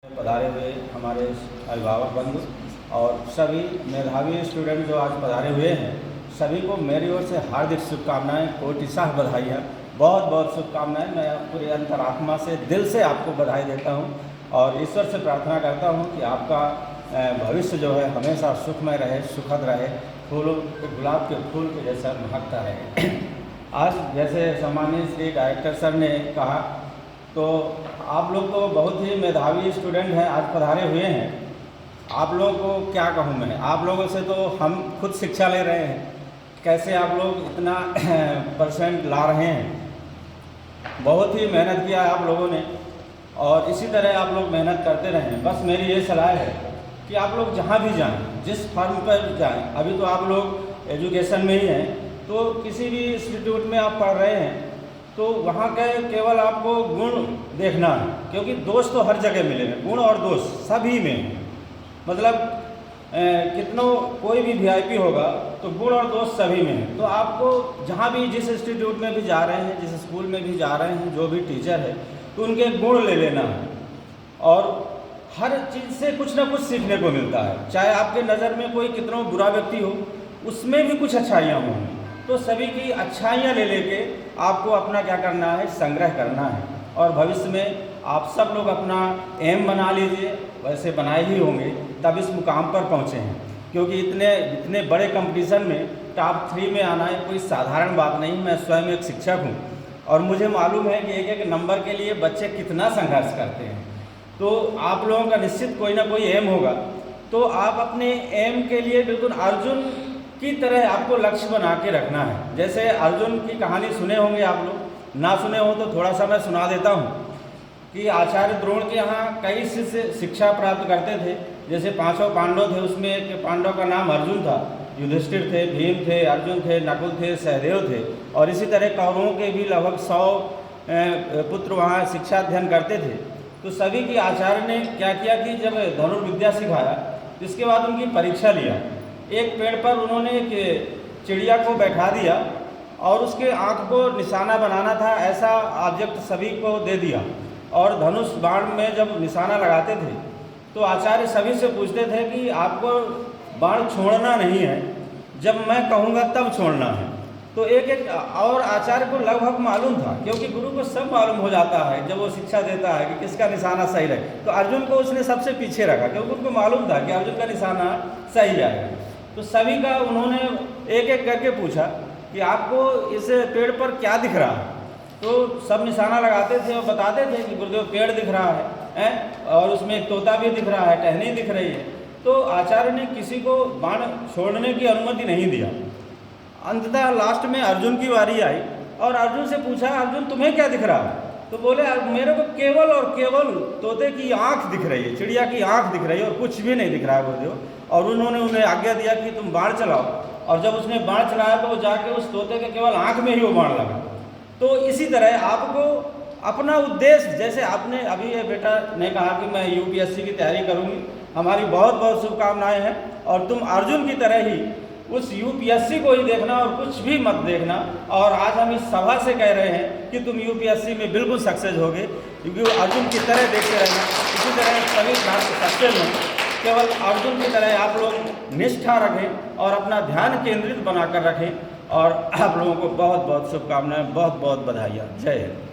पधारे हुए हमारे अभिभावक बंधु और सभी मेधावी स्टूडेंट जो आज पधारे हुए हैं, सभी को मेरी ओर से हार्दिक शुभकामनाएं, कोटिशाह बधाइयाँ, बहुत बहुत शुभकामनाएं। मैं पूरे अंतरात्मा से दिल से आपको बधाई देता हूं और ईश्वर से प्रार्थना करता हूं कि आपका भविष्य जो है हमेशा सुखमय रहे, सुखद रहे, फूलों के गुलाब के फूल के जैसा महकता रहे। आज जैसे सम्मानित श्री डायरेक्टर सर ने कहा, तो आप लोग तो बहुत ही मेधावी स्टूडेंट हैं, आज पधारे हुए हैं। आप लोगों को क्या कहूँ मैं, आप लोगों से तो हम खुद शिक्षा ले रहे हैं, कैसे आप लोग इतना परसेंट ला रहे हैं। बहुत ही मेहनत किया आप लोगों ने और इसी तरह आप लोग मेहनत करते रहें। बस मेरी ये सलाह है कि आप लोग जहाँ भी जाएं, जिस फर्म पर जाएं, अभी तो आप लोग एजुकेशन में ही हैं, तो किसी भी इंस्टीट्यूट में आप पढ़ रहे हैं तो वहाँ के केवल आपको गुण देखना है, क्योंकि दोस्त तो हर जगह मिलेंगे, गुण और दोस्त सभी में। मतलब कितनों कोई भी वीआईपी होगा तो गुण और दोस्त सभी में है। तो आपको जहाँ भी, जिस इंस्टीट्यूट में भी जा रहे हैं, जिस स्कूल में भी जा रहे हैं, जो भी टीचर है, तो उनके गुण ले लेना है और हर चीज़ से कुछ ना कुछ सीखने को मिलता है। चाहे आपके नज़र में कोई कितना बुरा व्यक्ति हो, उसमें भी कुछ अच्छाइयाँ होंगी, तो सभी की अच्छाइयाँ ले लेके आपको अपना क्या करना है, संग्रह करना है। और भविष्य में आप सब लोग अपना एम बना लीजिए, वैसे बनाए ही होंगे तब इस मुकाम पर पहुँचे हैं, क्योंकि इतने बड़े कंपटीशन में टॉप 3 में आना है कोई साधारण बात नहीं। मैं स्वयं एक शिक्षक हूँ और मुझे मालूम है कि एक एक नंबर के लिए बच्चे कितना संघर्ष करते हैं। तो आप लोगों का निश्चित कोई ना कोई एम होगा, तो आप अपने एम के लिए बिल्कुल अर्जुन की तरह आपको लक्ष्य बना के रखना है। जैसे अर्जुन की कहानी सुने होंगे आप लोग, ना सुने हो तो थोड़ा सा मैं सुना देता हूँ कि आचार्य द्रोण के यहाँ कई शिष्य शिक्षा प्राप्त करते थे। जैसे 5 पांडव थे, उसमें एक पांडव का नाम अर्जुन था, युधिष्ठिर थे, भीम थे, अर्जुन थे, नकुल थे, सहदेव थे। और इसी तरह कौरवों के भी लगभग 100 पुत्र वहाँ शिक्षा अध्ययन करते थे। तो सभी की आचार्य ने क्या किया कि जब धनुर्विद्या सिखाया, इसके बाद उनकी परीक्षा लिया। एक पेड़ पर उन्होंने एक चिड़िया को बैठा दिया और उसके आँख को निशाना बनाना था, ऐसा ऑब्जेक्ट सभी को दे दिया। और धनुष बाण में जब निशाना लगाते थे तो आचार्य सभी से पूछते थे कि आपको बाण छोड़ना नहीं है, जब मैं कहूँगा तब छोड़ना है। तो एक और आचार्य को लगभग मालूम था, क्योंकि गुरु को सब मालूम हो जाता है जब वो शिक्षा देता है कि किसका निशाना सही रहे। तो अर्जुन को उसने सबसे पीछे रखा, क्योंकि उनको मालूम था कि अर्जुन का निशाना सही जाएगा। तो सभी का उन्होंने एक एक करके पूछा कि आपको इस पेड़ पर क्या दिख रहा है। तो सब निशाना लगाते थे और बताते थे कि गुरुदेव पेड़ दिख रहा है और उसमें एक तोता भी दिख रहा है, टहनी दिख रही है। तो आचार्य ने किसी को बाण छोड़ने की अनुमति नहीं दिया। अंततः लास्ट में अर्जुन की बारी आई और अर्जुन से पूछा, अर्जुन तुम्हें क्या दिख रहा है? तो बोले, मेरे को केवल और केवल तोते की आँख दिख रही है, चिड़िया की आँख दिख रही है और कुछ भी नहीं दिख रहा है गुरुदेव। और उन्होंने उन्हें आज्ञा दिया कि तुम बाण चलाओ। और जब उसने बाण चलाया तो वो जाके उस तोते के केवल आँख में ही वो बाण लगा। तो इसी तरह आपको अपना उद्देश्य, जैसे आपने अभी ये बेटा ने कहा कि मैं यूपीएससी की तैयारी करूँगी, हमारी बहुत बहुत शुभकामनाएँ हैं। और तुम अर्जुन की तरह ही उस यूपीएससी को ही देखना और कुछ भी मत देखना। और आज हम इस सभा से कह रहे हैं कि तुम यूपीएससी में बिल्कुल सक्सेस होगे, क्योंकि अर्जुन की तरह देखते रहना। इसी तरह सभी छात्र सक्सेस हों, केवल अर्जुन की तरह आप लोग निष्ठा रखें और अपना ध्यान केंद्रित बनाकर रखें। और आप लोगों को बहुत बहुत शुभकामनाएं, बहुत बहुत बधाइयाँ। जय हिंद।